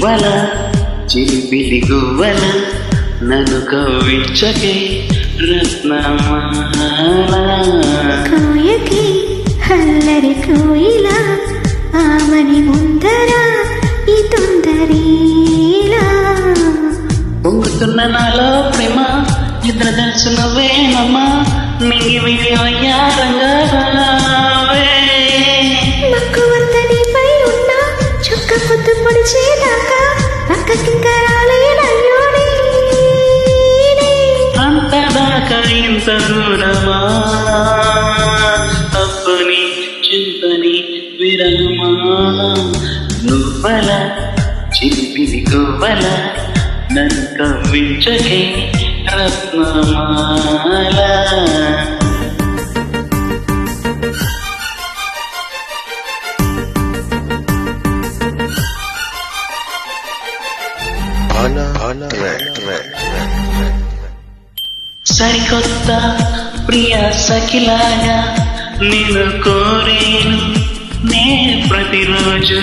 గువ్వల చిలిపిలి గువ్వల నన్ను కవ్వించకే రత్నమాల కోయకి హల్లరి కోయిల ఆమని ముందర ఈ తొందరీలా పొంగుతున్న నాలో ప్రేమ నిద్ర తెలుసు నువ్వేనమ్మా మింగి మింగి అయ్యారంగా మక్కువంతనిపై ఉన్న చుక్క పొద్దు పొడిచేదాకా పక్కకింకా రాలేనయ్యో అంతదాకా ఇంత దూరమా అప్పని చింతని విరమా నువ్వల చిలిపిది గువ్వల నన్ను కవ్వించకే రత్నమాల సరికొత్త ప్రియ సఖిలాగా నేను కోరేను నే ప్రతిరోజు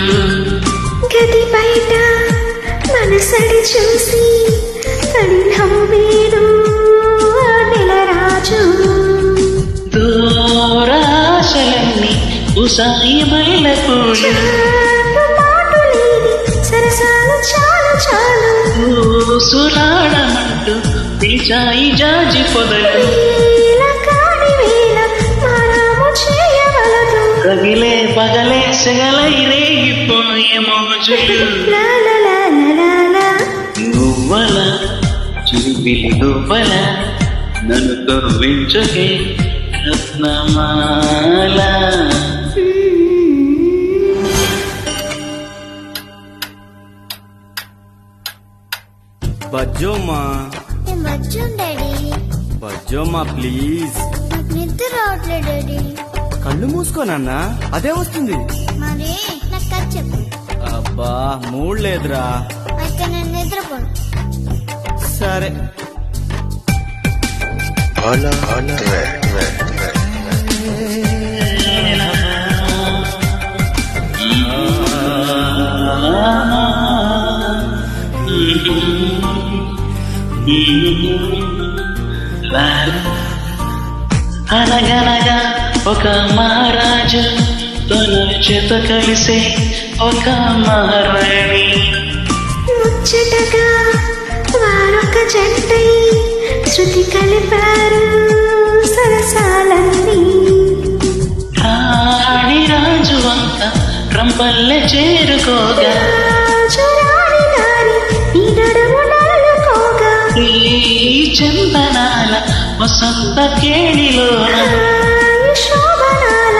గది బయట మనసడి చూసి నవ్వేను నెలరాజు దూరాశలన్నీ ఉసాయి బయల పూలు సరసాలు చాలు చాలు సురాడమంటూ పిలిచాయి జాజి పొదలు కాని వేళ మారాము చేయవలదు కగిలే పగలే సెగలై రేగిపోయే మోజులు గువ్వల చిలిపిలి గువ్వల నన్ను కవ్వించకే రత్నమాల బజ్జోమ్మా డాడీ బజ్జోమ్మా ప్లీజ్ నాకు నిద్ర రావట్లేదు డాడీ కళ్ళు మూసుకోనన్నా అదే వస్తుంది మరి నాకు కథ చెప్పు అబ్బా మూడ్ లేదురా అయితే నేను నిద్రపోను సరే అనగనగా ఒక మహారాజు తన చేత కలిసే ఒక మహారాణి ముచ్చటగా వారొక జంటై శృతి కలిపారు సరసాలన్నీ రాణి రాజు వంక రంపల్లె చేరుకోగా రాజురాణి గారి ఈ నడుము నలుకోగా ఈ చందనాల వసంత కేళిలోన శోభనాల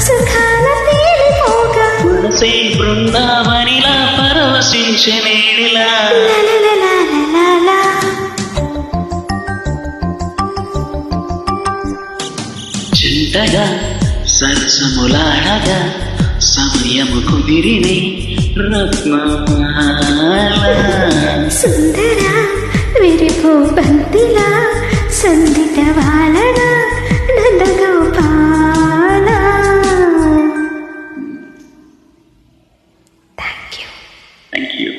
సుఖాల తేలిపోగా మనసే బృందావనిలా పరవశించే నేడిలా లలలలలలలా. చింతగా సరసములాడగా సమయము కుదిరిని రత్నమాల సుందర విరిపో బంతిలా సందిట వాలగా నందగోపాల థ్యాంక్ యూ